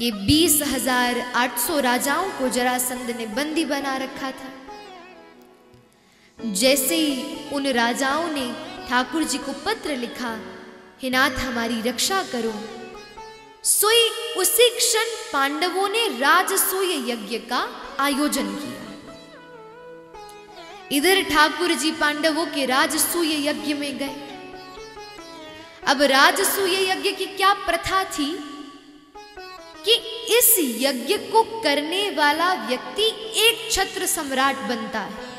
कि 20,800 राजाओं को जरासंध ने बंदी बना रखा था। जैसे ही उन राजाओं ने ठाकुर जी को पत्र लिखा, हे नाथ हमारी रक्षा करो, सोई उसी क्षण पांडवों ने राजसूय यज्ञ का आयोजन किया। इधर ठाकुर जी पांडवों के राजसूय यज्ञ में गए। अब राजसूय यज्ञ की क्या प्रथा थी कि इस यज्ञ को करने वाला व्यक्ति एक छत्र सम्राट बनता है।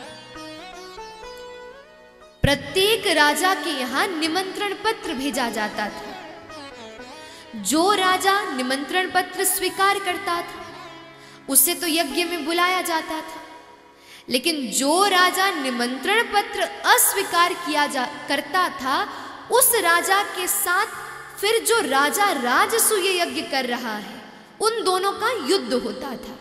प्रत्येक राजा के यहां निमंत्रण पत्र भेजा जाता था। जो राजा निमंत्रण पत्र स्वीकार करता था उसे तो यज्ञ में बुलाया जाता था, लेकिन जो राजा निमंत्रण पत्र अस्वीकार करता था उस राजा के साथ फिर जो राजा राजसूय यज्ञ कर रहा है उन दोनों का युद्ध होता था।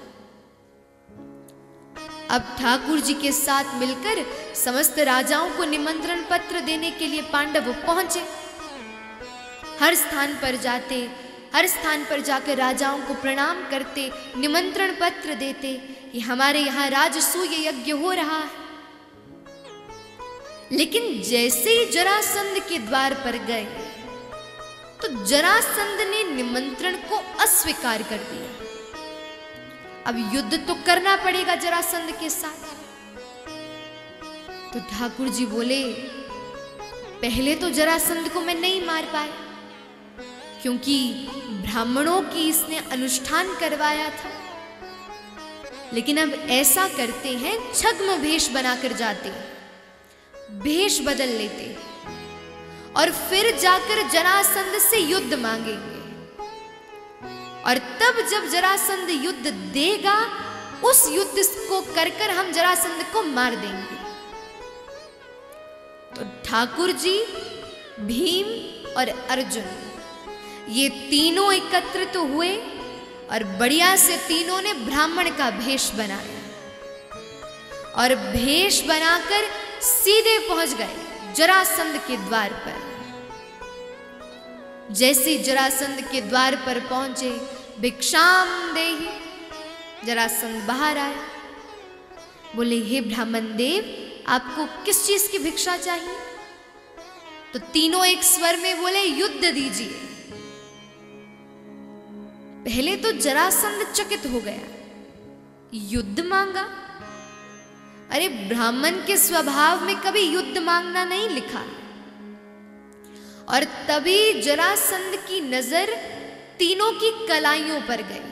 अब ठाकुर जी के साथ मिलकर समस्त राजाओं को निमंत्रण पत्र देने के लिए पांडव पहुंचे। हर स्थान पर जाकर राजाओं को प्रणाम करते, निमंत्रण पत्र देते कि हमारे यहाँ राजसूय यज्ञ हो रहा है। लेकिन जैसे ही जरासंध के द्वार पर गए तो जरासंध ने निमंत्रण को अस्वीकार कर दिया। अब युद्ध तो करना पड़ेगा जरासंध के साथ। तो ठाकुर जी बोले, पहले तो जरासंध को मैं नहीं मार पाया क्योंकि ब्राह्मणों की इसने अनुष्ठान करवाया था, लेकिन अब ऐसा करते हैं, छद्म भेष बनाकर जाते, भेष बदल लेते और फिर जाकर जरासंध से युद्ध मांगेंगे। और तब जब जरासंध युद्ध देगा उस युद्ध को कर हम जरासंध को मार देंगे। तो ठाकुर जी, भीम और अर्जुन ये तीनों एकत्रित हुए और बढ़िया से तीनों ने ब्राह्मण का भेष बनाया और भेष बनाकर सीधे पहुंच गए जरासंध के द्वार पर। जैसे जरासंध के द्वार पर पहुंचे, भिक्षाम देहि, जरासंध बाहर आया। बोले, हे ब्राह्मण देव, आपको किस चीज की भिक्षा चाहिए? तो तीनों एक स्वर में बोले, युद्ध दीजिए। पहले तो जरासंध चकित हो गया, युद्ध मांगा? अरे ब्राह्मण के स्वभाव में कभी युद्ध मांगना नहीं लिखा। और तभी जरासंध की नजर तीनों की कलाइयों पर गई।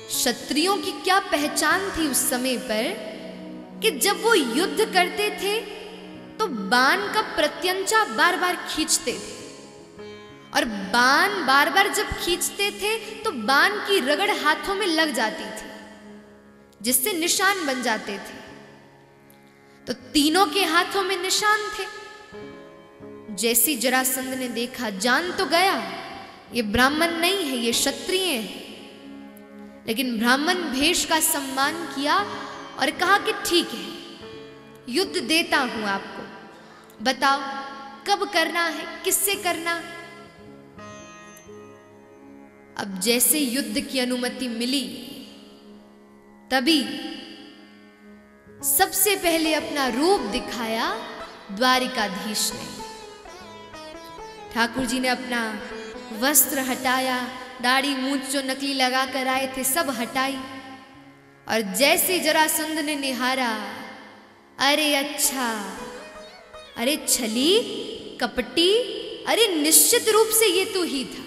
क्षत्रियों की क्या पहचान थी उस समय पर कि जब वो युद्ध करते थे तो बाण का प्रत्यंचा बार बार खींचते थे, और बाण बार बार जब खींचते थे तो बाण की रगड़ हाथों में लग जाती थी, जिससे निशान बन जाते थे। तो तीनों के हाथों में निशान थे। जैसी जरासंध ने देखा, जान तो गया ये ब्राह्मण नहीं है, ये क्षत्रिय है, लेकिन ब्राह्मण भेष का सम्मान किया और कहा कि ठीक है, युद्ध देता हूं आपको, बताओ कब करना है, किससे करना है। अब जैसे युद्ध की अनुमति मिली तभी सबसे पहले अपना रूप दिखाया द्वारिकाधीश ने। ठाकुर जी ने अपना वस्त्र हटाया, दाढ़ी मूंछ जो नकली लगा कर आए थे सब हटाई, और जैसे जरासंध ने निहारा, अरे अच्छा, अरे छली कपटी, अरे निश्चित रूप से ये तू ही था।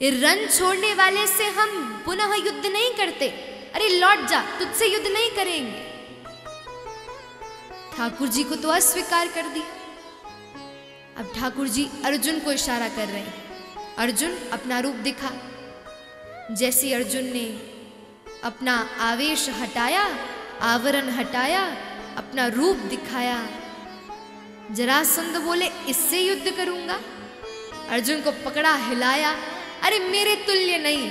रन छोड़ने वाले से हम पुनः युद्ध नहीं करते, अरे लौट जा, तुझसे युद्ध नहीं करेंगे। ठाकुर जी को तो अस्वीकार कर दिया। अब ठाकुर जी अर्जुन को इशारा कर रहे हैं, अर्जुन अपना रूप दिखा। जैसे अर्जुन ने अपना आवेश हटाया, आवरण हटाया, अपना रूप दिखाया, जरासंध बोले, इससे युद्ध करूंगा। अर्जुन को पकड़ा, हिलाया, अरे मेरे तुल्य नहीं,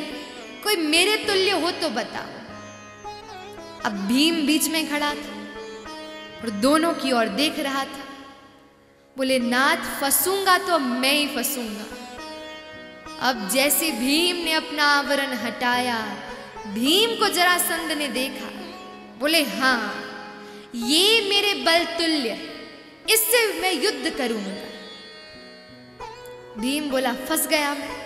कोई मेरे तुल्य हो तो बता। अब भीम बीच में खड़ा था और दोनों की ओर देख रहा था। बोले, नाथ फंसूंगा तो मैं ही फंसूंगा, अब जैसे भीम ने अपना आवरण हटाया, भीम को जरासंध ने देखा, बोले हाँ ये मेरे बल तुल्य, इससे मैं युद्ध करूंगा। भीम बोला फंस गया मैं।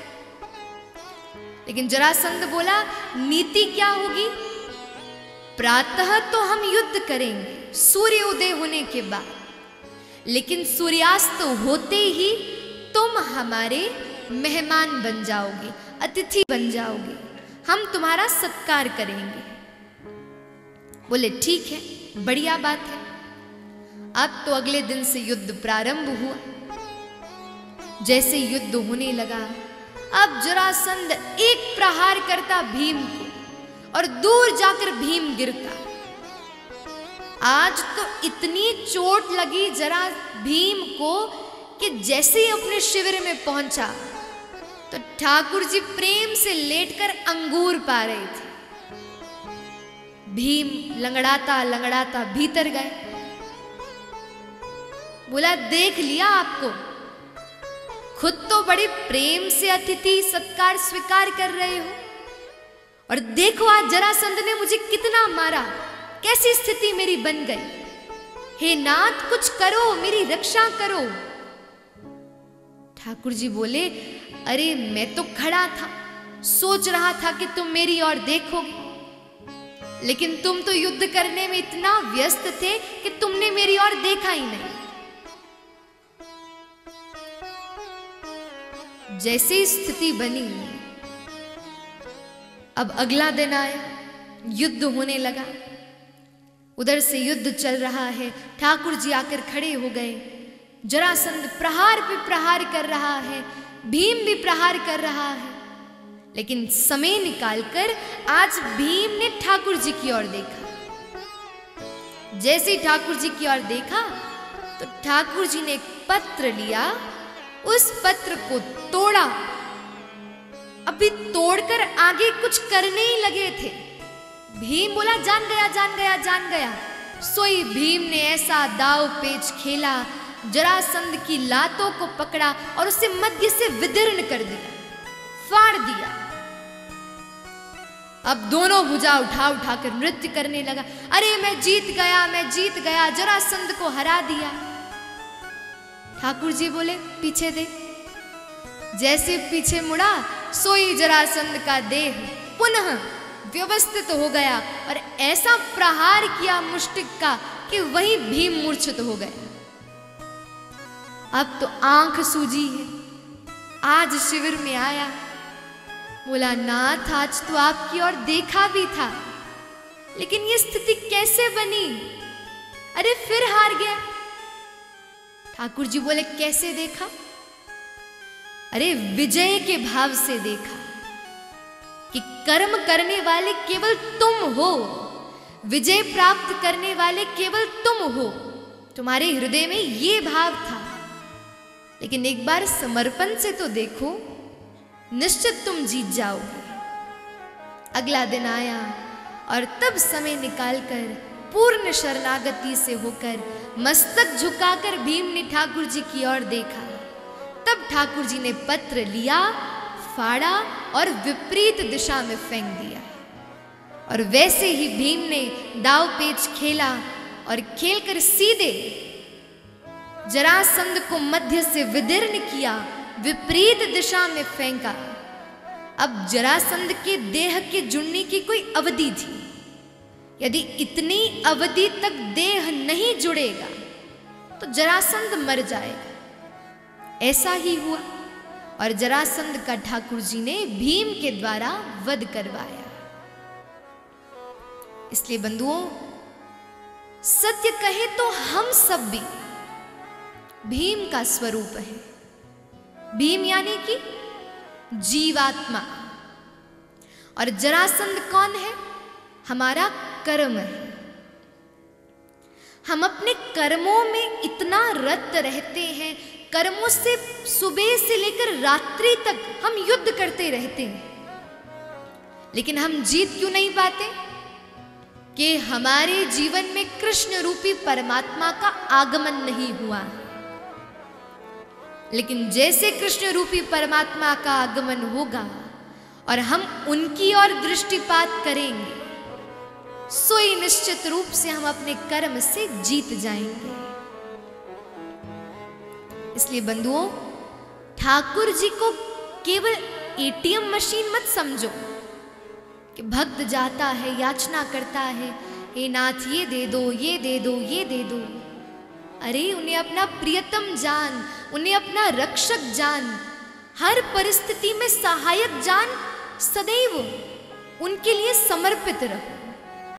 लेकिन जरासंध बोला नीति क्या होगी, प्रातः तो हम युद्ध करेंगे सूर्य उदय होने के बाद, लेकिन सूर्यास्त होते ही तुम हमारे मेहमान बन जाओगे, अतिथि बन जाओगे, हम तुम्हारा सत्कार करेंगे। बोले ठीक है, बढ़िया बात है। अब तो अगले दिन से युद्ध प्रारंभ हुआ। जैसे युद्ध होने लगा, अब जरासंध एक प्रहार करता भीम को और दूर जाकर भीम गिरता। आज तो इतनी चोट लगी जरा भीम को कि जैसे ही अपने शिविर में पहुंचा तो ठाकुर जी प्रेम से लेटकर अंगूर पा रहे थे। भीम लंगड़ाता लंगड़ाता भीतर गए। बोला देख लिया आपको, खुद तो बड़े प्रेम से अतिथि सत्कार स्वीकार कर रहे हो, और देखो आज जरासंध ने मुझे कितना मारा, कैसी स्थिति मेरी बन गई। हे नाथ कुछ करो, मेरी रक्षा करो। ठाकुर जी बोले अरे मैं तो खड़ा था, सोच रहा था कि तुम मेरी ओर देखोगे, लेकिन तुम तो युद्ध करने में इतना व्यस्त थे कि तुमने मेरी ओर देखा ही नहीं। जैसी स्थिति बनी, अब अगला दिन आया, युद्ध होने लगा। उधर से युद्ध चल रहा है, ठाकुर जी आकर खड़े हो गए। जरासंध प्रहार पे प्रहार कर रहा है, भीम भी प्रहार कर रहा है, लेकिन समय निकालकर आज भीम ने ठाकुर जी की ओर देखा। जैसे ही ठाकुर जी की ओर देखा तो ठाकुर जी ने एक पत्र लिया, उस पत्र को तोड़ा। अभी तोड़कर आगे कुछ करने ही लगे थे, भीम बोला जान गया जान गया जान गया। सोई भीम ने ऐसा दाव पेच खेला, जरासंध की लातों को पकड़ा और उसे मध्य से विदीर्ण कर दिया, फाड़ दिया। अब दोनों भुजा उठा उठाकर नृत्य करने लगा। अरे मैं जीत गया, मैं जीत गया, जरासंध को हरा दिया। ठाकुर जी बोले पीछे देख। जैसे पीछे मुड़ा, सोई जरासंध का देह पुनः व्यवस्थित हो गया और ऐसा प्रहार किया मुष्टिक का कि वही भीम मूर्छित हो गए। अब तो आंख सूजी है। आज शिविर में आया, बोला नाथ आज तो आपकी ओर देखा भी था, लेकिन ये स्थिति कैसे बनी? अरे फिर हार गया। ठाकुर जी बोले कैसे देखा? अरे विजय के भाव से देखा कि कर्म करने वाले केवल तुम हो, विजय प्राप्त करने वाले केवल तुम हो। तुम्हारे हृदय में ये भाव था, लेकिन एक बार समर्पण से तो देखो, निश्चित तुम जीत जाओगे। अगला दिन आया और तब समय निकालकर पूर्ण शरणागति से होकर मस्तक झुकाकर भीम ने ठाकुर जी की ओर देखा। तब ठाकुर जी ने पत्र लिया, फाड़ा और विपरीत दिशा में फेंक दिया। और वैसे ही भीम ने दाव पेच खेला और खेलकर सीधे जरासंध को मध्य से विदीर्ण किया, विपरीत दिशा में फेंका। अब जरासंध के देह के जुड़ने की कोई अवधि थी। यदि इतनी अवधि तक देह नहीं जुड़ेगा तो जरासंध मर जाएगा। ऐसा ही हुआ और जरासंध का ठाकुर जी ने भीम के द्वारा वध करवाया। इसलिए बंधुओं, सत्य कहे तो हम सब भी भीम का स्वरूप है। भीम यानी कि जीवात्मा, और जरासंध कौन है? हमारा कर्म है। हम अपने कर्मों में इतना रत रहते हैं, कर्मों से सुबह से लेकर रात्रि तक हम युद्ध करते रहते हैं, लेकिन हम जीत क्यों नहीं पाते? कि हमारे जीवन में कृष्ण रूपी परमात्मा का आगमन नहीं हुआ। लेकिन जैसे कृष्ण रूपी परमात्मा का आगमन होगा और हम उनकी ओर दृष्टिपात करेंगे, सोई निश्चित रूप से हम अपने कर्म से जीत जाएंगे। इसलिए बंधुओं, ठाकुर जी को केवल एटीएम मशीन मत समझो कि भक्त जाता है, याचना करता है, हे नाथ ये दे दो, ये दे दो, ये दे दो। अरे उन्हें अपना प्रियतम जान, उन्हें अपना रक्षक जान, हर परिस्थिति में सहायक जान, सदैव उनके लिए समर्पित रहो।